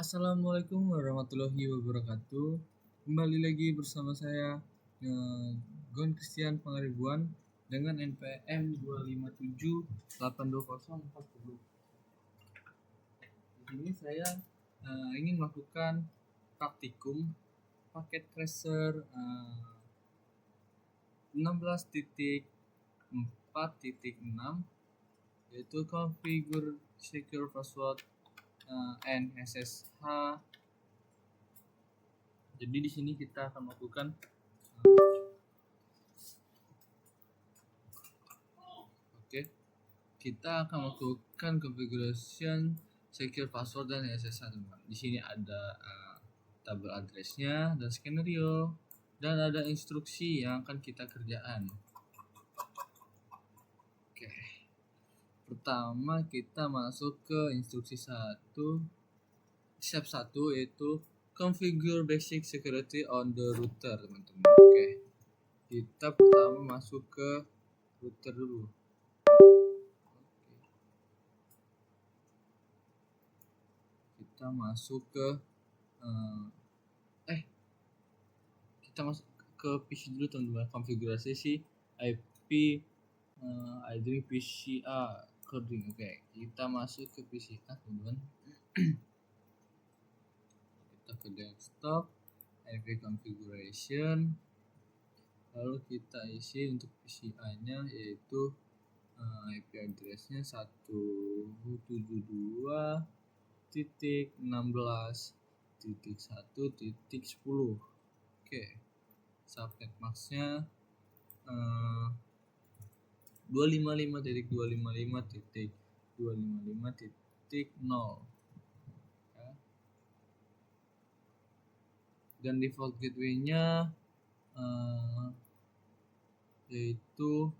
Assalamualaikum warahmatullahi wabarakatuh. Kembali lagi bersama saya Gon Christian Pangaribuan dengan NPM 257824040. Di sini saya ingin melakukan praktikum paket tracer 16.4.6 yaitu configure secure password and SSH. Jadi di sini kita akan melakukan kita akan melakukan configuration secure password dan SSH, teman. Di sini ada tabel addressnya dan skenario dan ada instruksi yang akan kita kerjakan. Pertama kita masuk ke instruksi 1, step 1 yaitu configure basic security on the router, teman-teman. Kita pertama masuk ke router dulu. Kita masuk ke kita masuk ke PC dulu, teman-teman. Konfigurasi si IP address PCA coding. Kita masuk ke PCA, teman-teman. Kita ke desktop, IP configuration, lalu kita isi untuk PCA-nya yaitu IP address-nya 172.16.1.10. Subnet mask-nya 255.255.255.0 dan default gateway-nya yaitu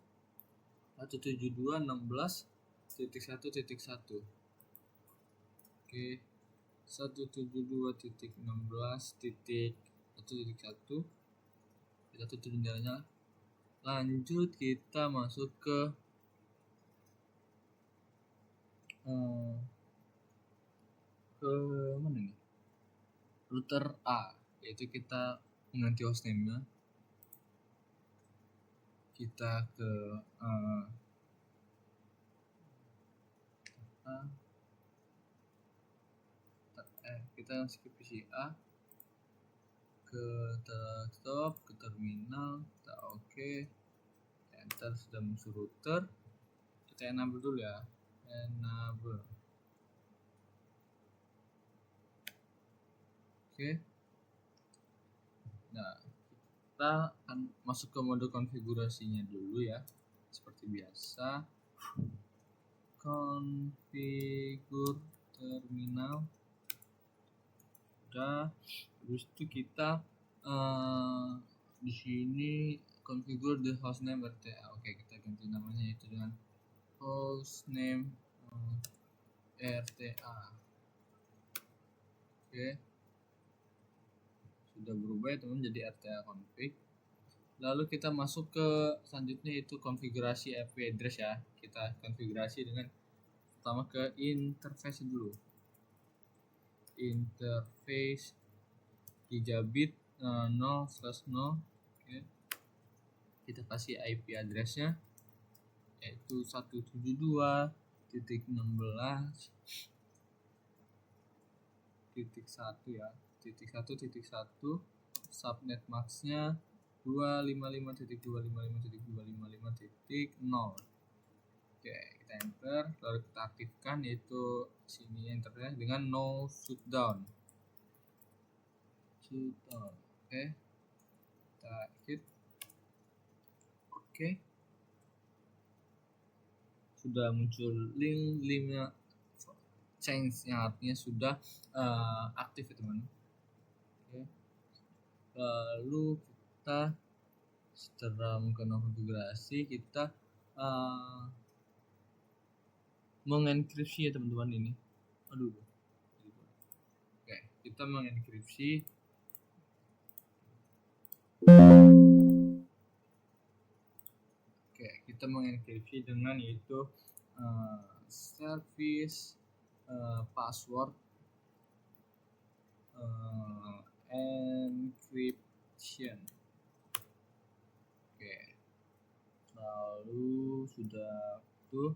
172.16.1.1. 172.16.1.1. Kita tutup jendelanya. Lanjut kita masuk ke mana nih? Router A, yaitu kita mengganti hostname-nya. Kita ke kita skip PCA, ke desktop, ke terminal, kita enter sudah masuk router. Kita enable dulu ya, enable. Nah, kita akan masuk ke mode konfigurasinya dulu ya, seperti biasa. Configure terminal. Habis itu kita di sini configure the hostname RTA. Kita ganti namanya yaitu dengan hostname RTA. Sudah berubah ya, teman, jadi RTA config. Lalu kita masuk ke selanjutnya yaitu konfigurasi IP address ya. Kita konfigurasi dengan pertama ke interface dulu. Interface gigabit 0/0. Kita kasih IP addressnya yaitu 172.16.1 ya, .1.1. Subnet mask-nya 255.255.255.0. Kita enter, lalu kita aktifkan yaitu sini interface dengan no shutdown. Kita hit. Sudah muncul link 5 change yang artinya sudah aktif ya, teman. Lalu kita setelah melakukan konfigurasi, kita mengenkripsi ya, teman-teman. Ini kita mengenkripsi dengan yaitu service password encryption. Oke, lalu sudah tuh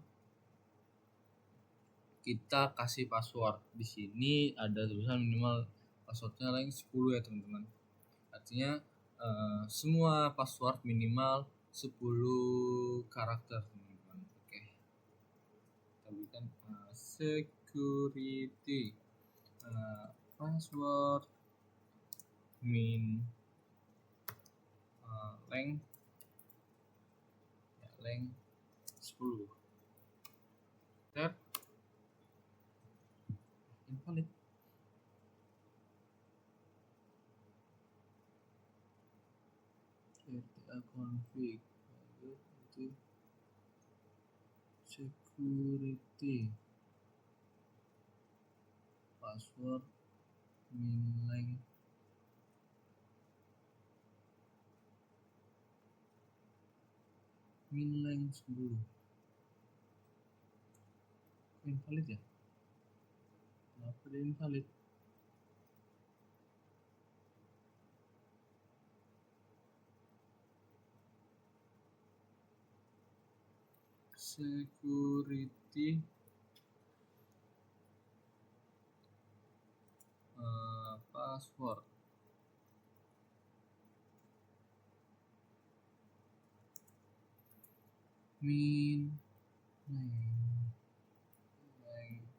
kita kasih password. Di sini ada tulisan minimal passwordnya rank 10 ya teman-teman. Artinya semua password minimal 10 karakter teman-teman. Oke, kita berikan security password min length 10. Tab invalid. Config itu security password min length 10. Invalid ya? Kenapa dia invalid? Security password min length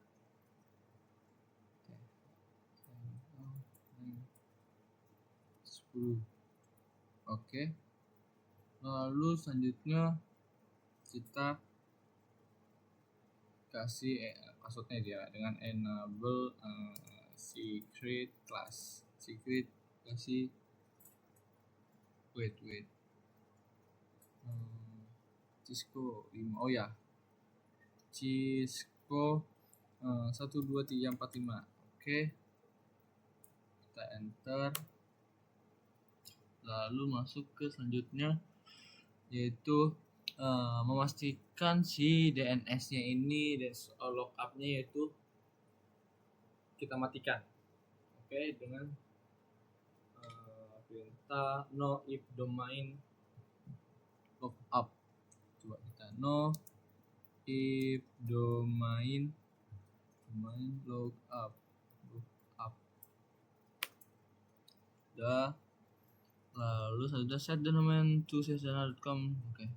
10. Oke. Lalu selanjutnya kita kasih passwordnya dia dengan enable secret class. Secret kasih wait Cisco 5. Oh ya, Cisco 1 2 3 4 5. Oke, kita enter. Lalu masuk ke selanjutnya, yaitu memastikan si DNS-nya ini dan lookup-nya yaitu kita matikan. Oke, dengan perintah no if domain lookup. Coba kita no if domain lookup. Udah. Lalu sudah set the domain to sesana.com. Oke.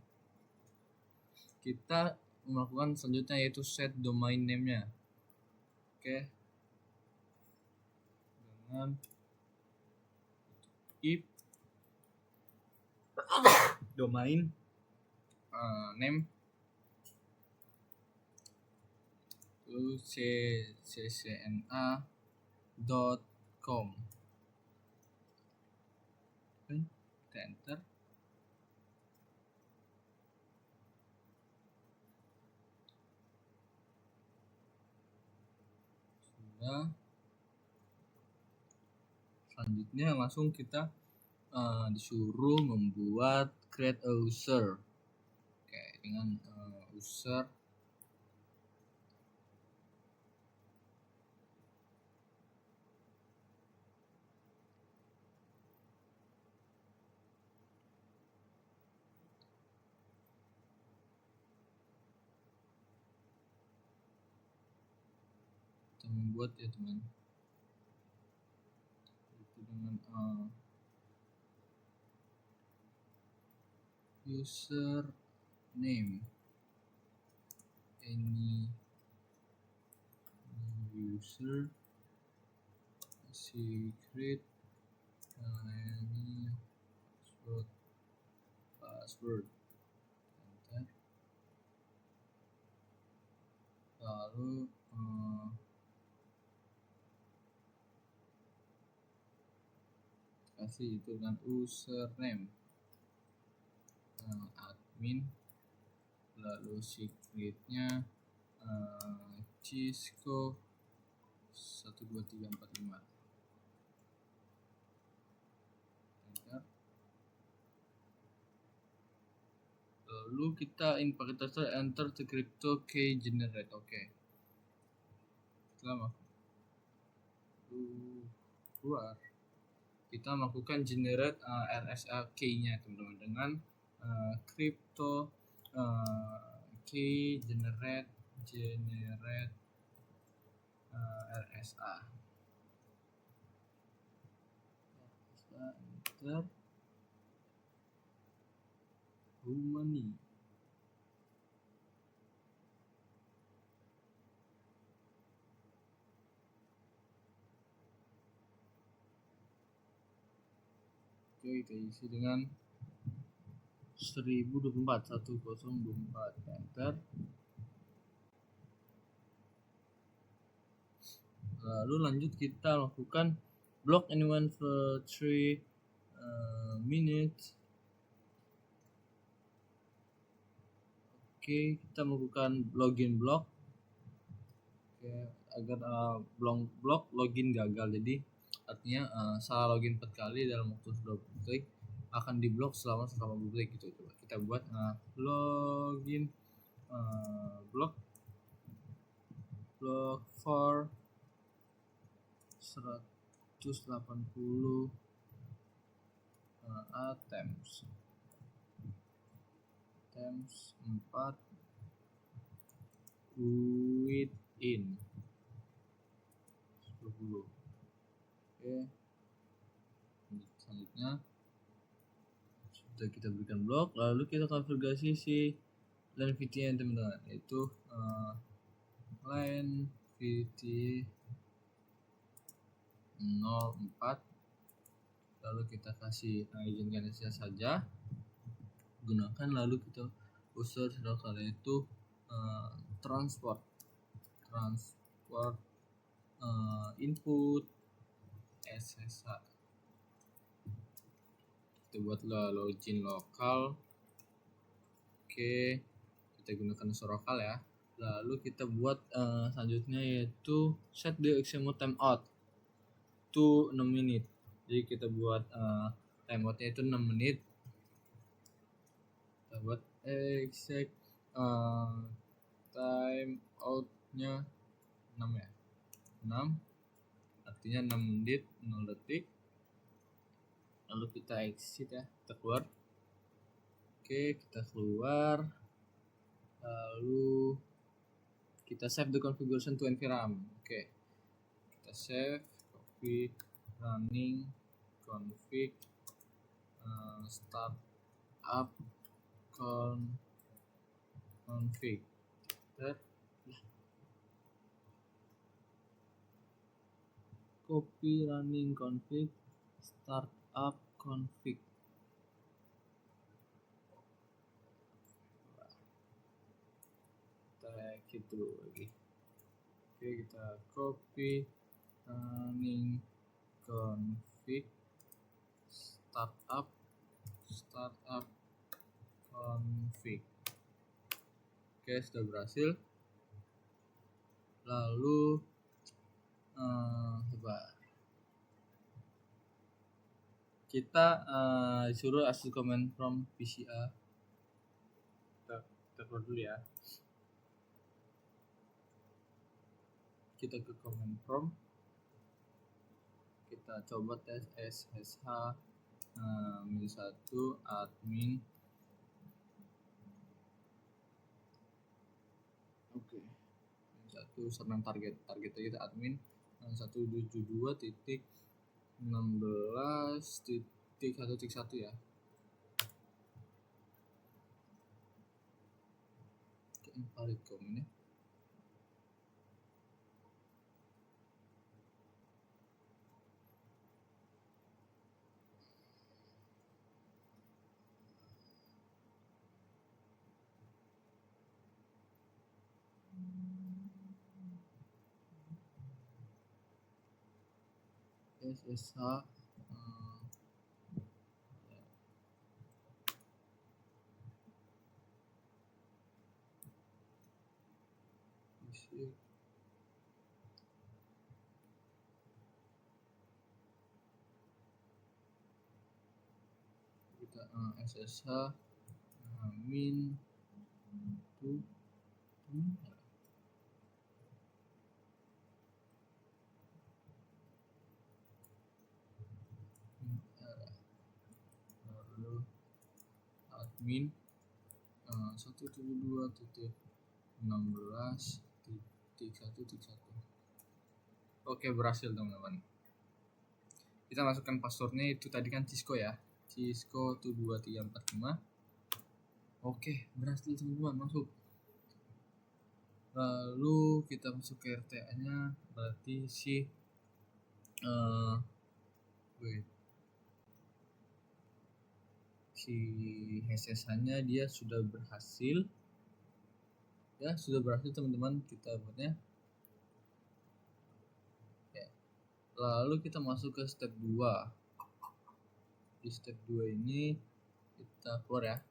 Kita melakukan selanjutnya yaitu set domain name-nya. Oke. Dengan if domain name to ccna.com. Kita enter. Sudah. Selanjutnya langsung kita disuruh membuat create a user. Oke, dengan user kita membuat ya teman, itu dengan user name any user secret any password enter. Lalu kasih itu dengan username admin, lalu secretnya Cisco 1 2 3 4 5. Enter. Lalu kita pakai tester enter the crypto key generate. Oke. Setelah keluar, kita melakukan generate RSA key-nya teman-teman dengan crypto key generate RSA. Enter money. Oke, kita isi dengan 1024 enter. Lalu lanjut kita lakukan block anyone for 3 minutes. Oke, kita melakukan login block. Oke, agar block login gagal, jadi artinya salah login 4 kali dalam waktu 20 detik akan diblok selama 180 detik gitu. Coba kita buat login block for 180 attempts 4 within 10. Oke, selanjutnya sudah kita berikan blok, lalu kita konfigurasi si line VT nya teman-teman, yaitu line VT 04. Lalu kita kasih izinkan saja gunakan, lalu kita user lokal, yaitu transport input SSH. Kita buatlah login lokal. Oke, kita gunakan user lokal ya. Lalu kita buat selanjutnya yaitu set the XML timeout to 6 menit. Jadi kita buat timeoutnya itu 6 menit. Kita buat exact timeoutnya 6 ya. 6 artinya 6 menit 0 detik. Lalu kita exit ya, kita keluar. Oke, kita keluar. Lalu kita save the configuration to nvram. Oke, kita save, copy, running config, start up config. Copy running config, start up config. Kita exit dulu lagi. Oke, kita copy running config, start up config. Oke, sudah berhasil. Lalu coba kita disuruh access command from PCA. Kita keluar dulu ya. Kita ke command prompt, kita coba tes SSH -1 admin. Oke, satu serang targetnya kita admin 172.16.1.1 ya. Invalid command ya. SSH kita SSH min to admin 172.16.1.1. Oke, berhasil teman-teman. Kita masukkan passwordnya itu tadi kan Cisco ya, Cisco 12345. Oke, berhasil teman-teman, masuk. Lalu kita masuk ke RTA nya, berarti si SSH nya dia sudah berhasil ya, teman-teman kita buatnya ya. Lalu kita masuk ke step 2. Di step 2 ini kita keluar ya,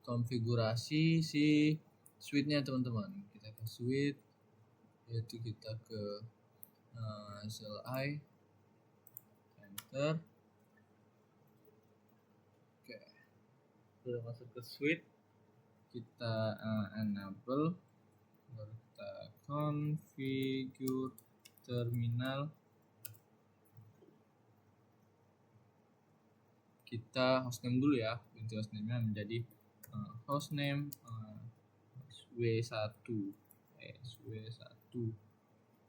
konfigurasi si switch-nya teman-teman. Kita ke switch, yaitu kita ke CLI, enter. Oke, sudah masuk ke switch, kita enable, baru kita configure terminal. Kita hostname dulu ya, ganti hostname-nya menjadi hostname SW1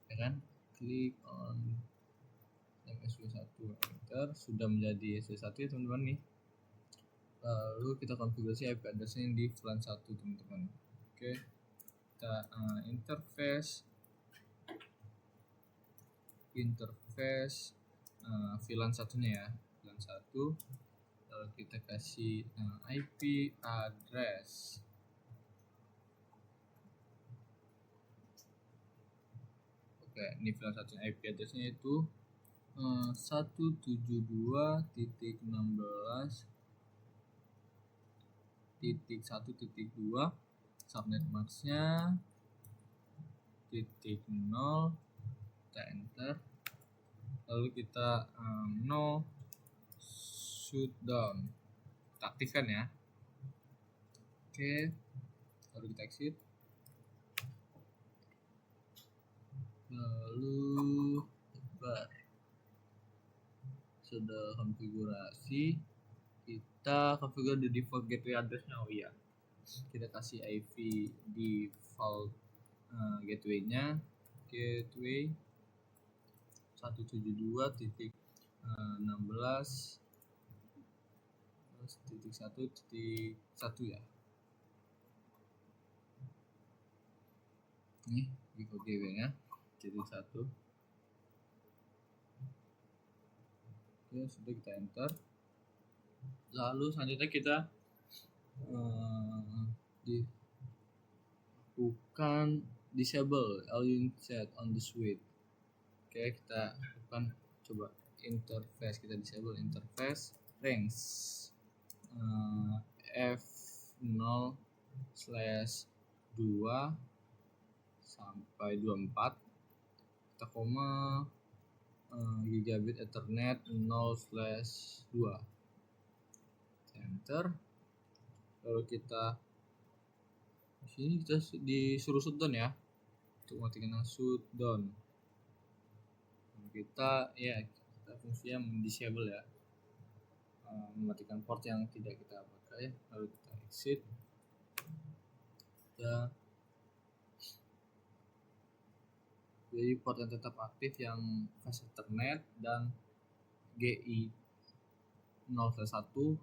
ya kan, klik on SW1, enter. Sudah menjadi SW1 ya teman-teman nih. Lalu kita konfigurasi IP address-nya di VLAN 1 teman-teman. Oke, kita interface VLAN 1-nya ya, VLAN 1. Lalu kita kasih IP address. Oke, ini VLAN 1 IP address-nya itu 172.16.1.2, subnet max-nya .0, kita enter. Lalu kita no shutdown, kita aktifkan ya. Oke, lalu kita exit. Lalu sudah konfigurasi, kita konfigure the default gateway address-nya. Oh iya, kita kasih IP default gateway-nya, gateway 172.16.1.1 ya. Ini default gateway-nya jadi 1. Oke, sudah, kita enter. Lalu selanjutnya kita bukan disable all set on the switch. Oke, kita bukan, coba interface, kita disable interface range F0/2 sampai 24, kita koma gigabit ethernet 0/2, enter. Lalu kita di sini kita disuruh shutdown ya, untuk matikan shutdown. Kita fungsinya disable ya, mematikan port yang tidak kita pakai. Lalu kita exit. Jadi port yang tetap aktif yang fast ethernet dan GI 0/1.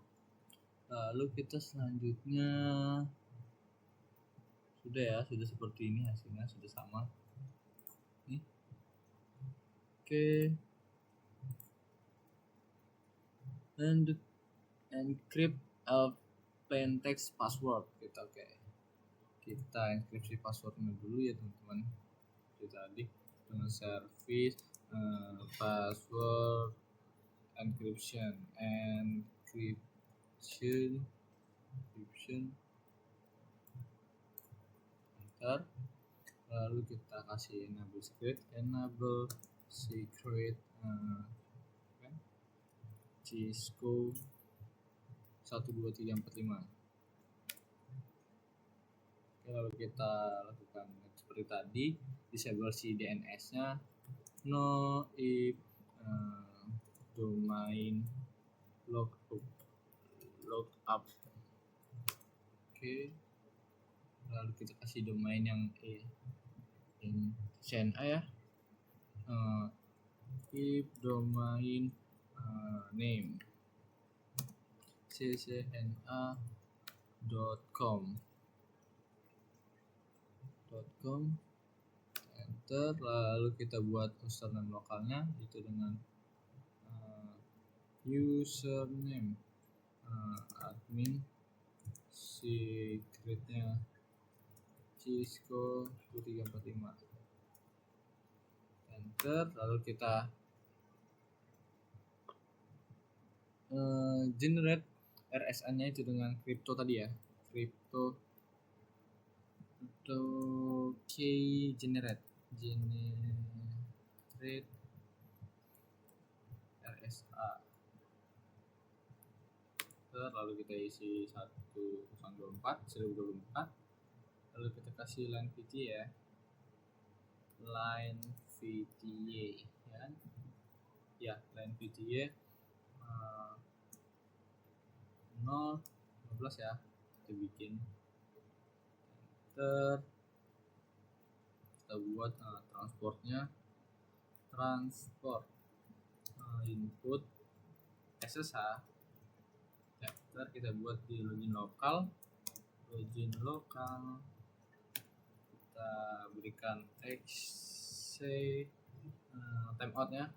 Lalu kita selanjutnya sudah seperti ini, hasilnya sudah sama nih. Oke, and encrypt plain text password kita enkripsi passwordnya dulu ya teman-teman. Tadi dengan service password encryption enter. Lalu kita kasih enable secret Cisco 12345. Lalu kita lakukan seperti tadi, disable si DNS-nya, no if domain logout kita kasih domain yang CNA ya. If domain name ccna.com enter, lalu kita buat username lokalnya itu dengan username admin, secretnya Cisco 2345 enter, lalu kita generate RSA-nya itu dengan crypto tadi ya, crypto key generate RSA, lalu kita isi 1024 lalu kita kasih line VTA ya, line VTA 015 ya, kita bikin enter, kita buat transport input SSH ya, ntar kita buat di login lokal kita berikan timeoutnya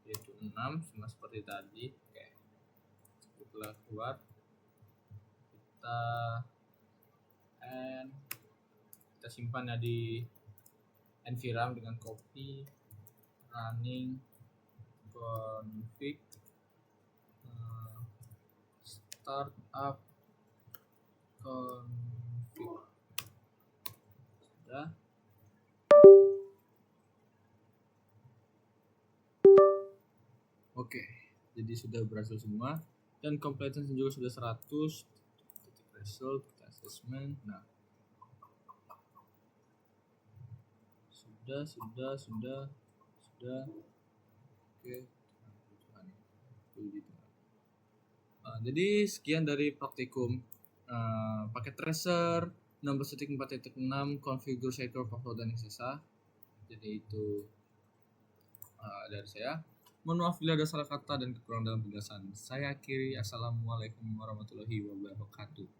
yaitu 6 sama seperti tadi. Oke, setelah keluar kita simpan ya di nvram dengan copy running config startup config. Sudah. Oke, jadi sudah berhasil semua dan completeness juga sudah 100. Titik result, kita assessment. Nah, sudah. Oke. Jadi sekian dari praktikum paket tracer 16.4.6 configure secure password dan SSH. Jadi itu dari saya. Mohon maaf bila ada salah kata dan kekurangan dalam penjelasan. Saya akhiri. Assalamualaikum warahmatullahi wabarakatuh.